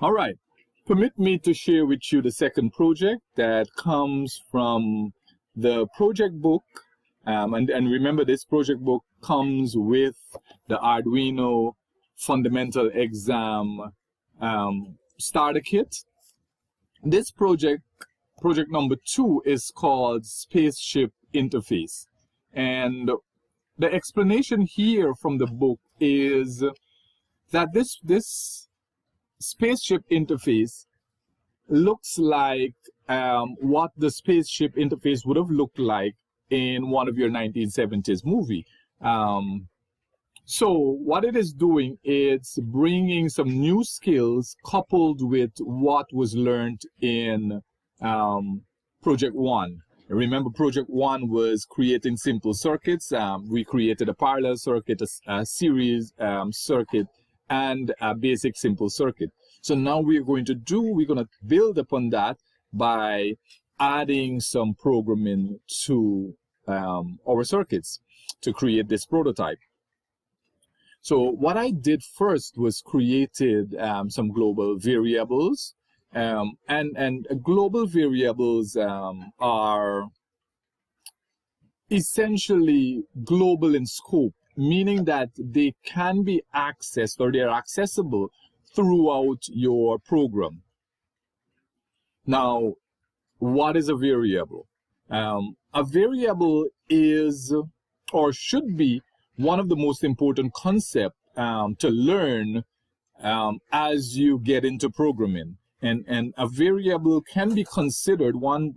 All right. Permit me to share with you the second project that comes from the project book. And remember, this project book comes with the Arduino Fundamental Exam Starter Kit. This project number 2, is called Spaceship Interface. And the explanation here from the book is that this spaceship interface looks like what the spaceship interface would have looked like in one of your 1970s movie. So what it is doing, it's bringing some new skills coupled with what was learned in Project 1. Remember, Project 1 was creating simple circuits. We created a parallel circuit, a series circuit, and a basic simple circuit. So now we're going to build upon that by adding some programming to our circuits to create this prototype. So what I did first was created some global variables, and global variables are essentially global in scope, meaning that they can be accessed, or they're accessible throughout your program. Now, what is a variable? A variable is, or should be, one of the most important concepts to learn as you get into programming. And a variable can be considered, one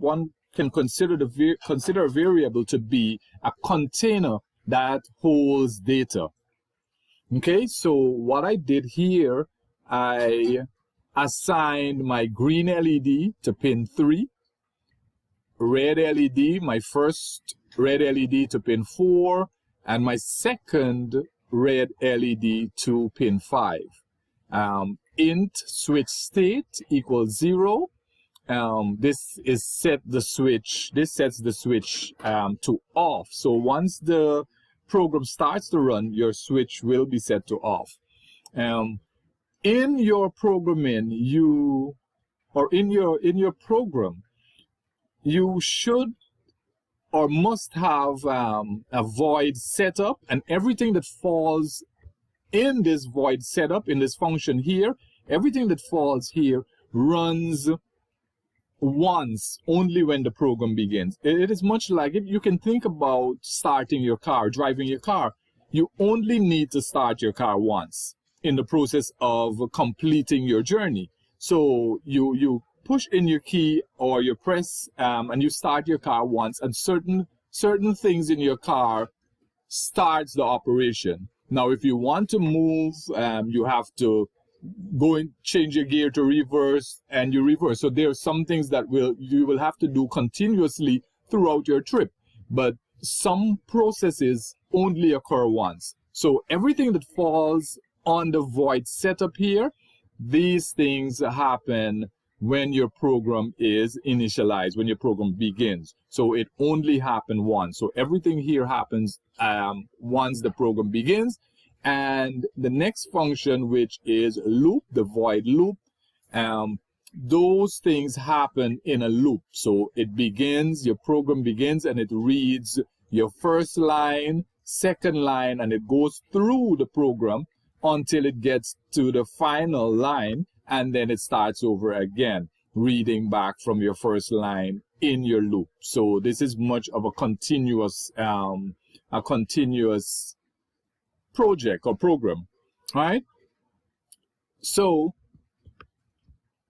can consider a variable to be a container that holds data. Okay, so what I did here, I assigned my green LED to pin 3, red LED, my first red LED to pin 4, and my second red LED to pin 5. Int switch state equals 0. This sets the switch to off. So once the program starts to run, your switch will be set to off. In your programming, in your program, you should or must have a void setup, and everything that falls in this void setup, in this function here, everything that falls here runs once, only when the program begins. It is much like, if you can think about starting your car, driving your car, you only need to start your car once in the process of completing your journey. So you push in your key, or you press and you start your car once, and certain things in your car starts the operation. Now, if you want to move, you have to go and change your gear to reverse, and you reverse. So there are some things that you will have to do continuously throughout your trip, but some processes only occur once. So everything that falls on the void setup here, these things happen when your program is initialized, when your program begins. So it only happens once. So everything here happens once the program begins. And the next function, which is loop, the void loop, those things happen in a loop. So it begins, your program begins, and it reads your first line, second line, and it goes through the program until it gets to the final line, and then it starts over again, reading back from your first line in your loop. So this is much of a continuous project or program, right? So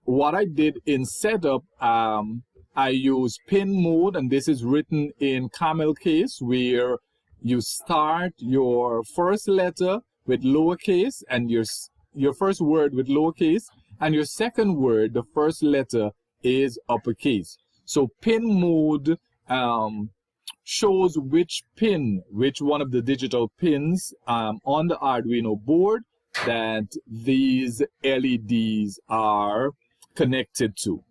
what I did in setup, I use pin mode, and this is written in camel case, where you start your first letter with lowercase, and your first word with lowercase, and your second word, the first letter, is uppercase. So pin mode shows which one of the digital pins on the Arduino board that these LEDs are connected to.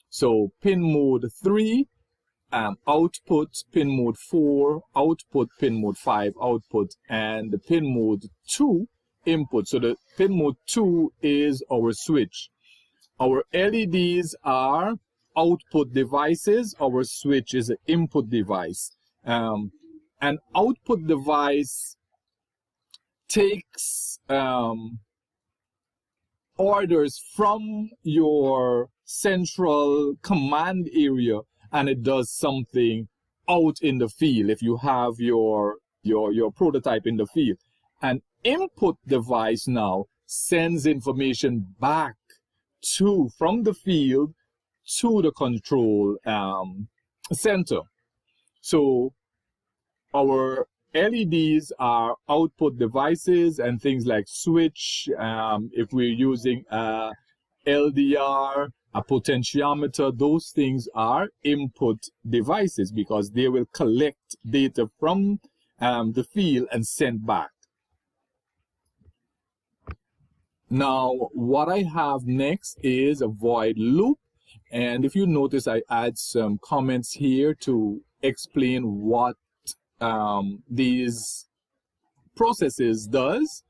So pin mode 3, output, pin mode 4, output, pin mode 5, output, and the pin mode 2, input. So the pin mode 2 is our switch. Our LEDs are output devices. Our switch is an input device. An output device takes orders from your central command area, and it does something out in the field if you have your prototype in the field. An input device now sends information back from the field to the control center. So our LEDs are output devices, and things like switch, if we're using a LDR, a potentiometer, those things are input devices because they will collect data from the field and send back. Now, what I have next is a void loop. And if you notice, I add some comments here to explain what these processes does.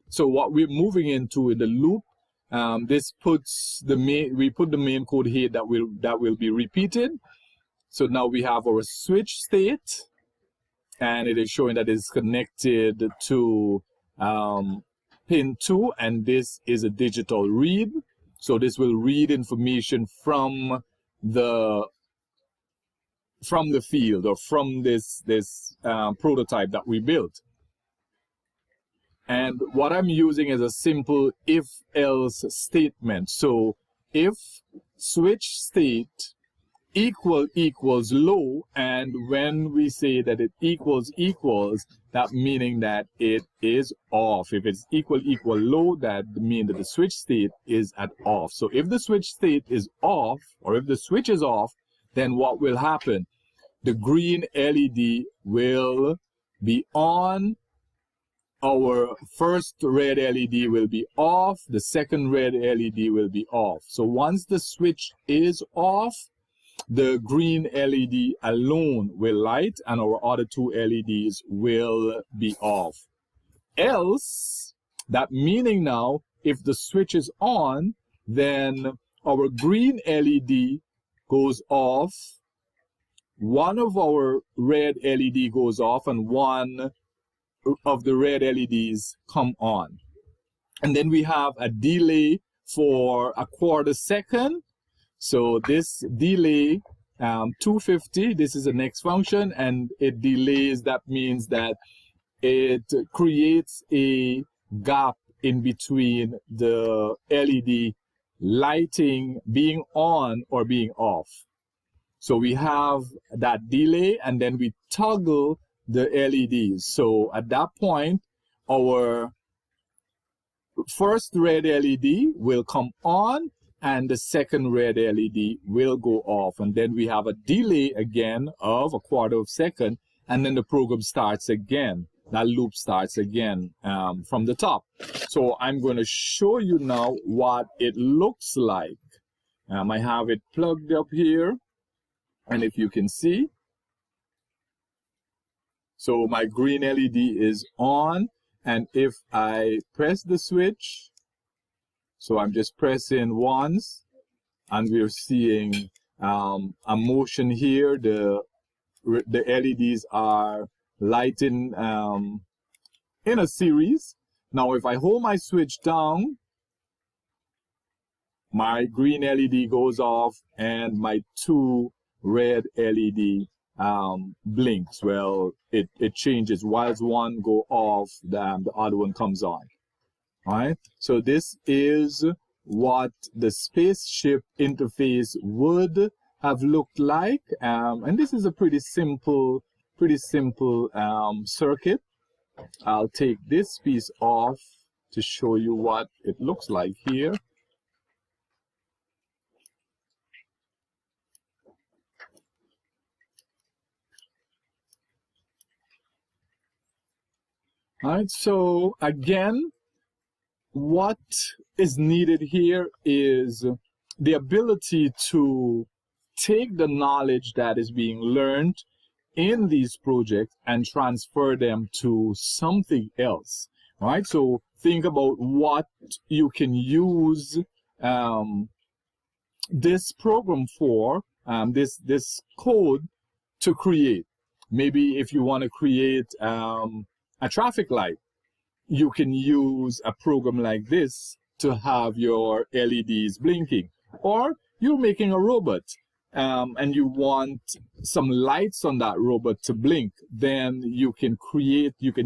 So what we're moving into in the loop, this puts we put the main code here that will be repeated. So now we have our switch state, and it is showing that it's connected to pin 2, and this is a digital read. So this will read information from the field, or from this prototype that we built. And what I'm using is a simple if-else statement. So if switch state equals low, and when we say that it equals, that meaning that it is off. If it's equal low, that means that the switch state is at off. So if the switch state is off, or if the switch is off, then what will happen? The green LED will be on, our first red LED will be off, the second red LED will be off. So once the switch is off, the green LED alone will light, and our other 2 LEDs will be off. Else, that meaning now, if the switch is on, then our green LED goes off, one of our red LED goes off, and one of the red LEDs come on. And then we have a delay for a quarter second. So this delay, 250, this is the next function, and it delays. That means that it creates a gap in between the LED lighting being on or being off. So we have that delay, and then we toggle the LEDs. So at that point, our first red LED will come on, and the second red LED will go off. And then we have a delay again of a quarter of a second, and then the program starts again. That loop starts again from the top. So I'm going to show you now what it looks like. I have it plugged up here, and if you can see, so my green LED is on, and if I press the switch, so I'm just pressing once, and we're seeing a motion here. The LEDs are lighting in a series. Now if I hold my switch down, my green LED goes off, and my 2 red LED blinks. Well, it changes. Whilst one go off, the other one comes on. All right, so this is what the Spaceship interface would have looked like, and this is a pretty simple circuit. I'll take this piece off to show you what it looks like here. All right, so again, what is needed here is the ability to take the knowledge that is being learned in these projects and transfer them to something else. All right, so think about what you can use this program for, this code to create. Maybe if you want to create a traffic light, you can use a program like this to have your LEDs blinking. Or you're making a robot and you want some lights on that robot to blink, then you can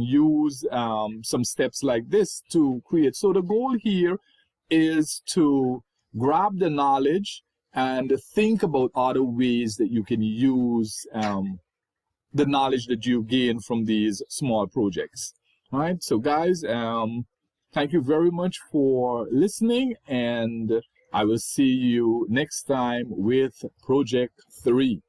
use some steps like this to create. So the goal here is to grab the knowledge and think about other ways that you can use the knowledge that you gain from these small projects. All right, so guys, thank you very much for listening, and I will see you next time with Project 3.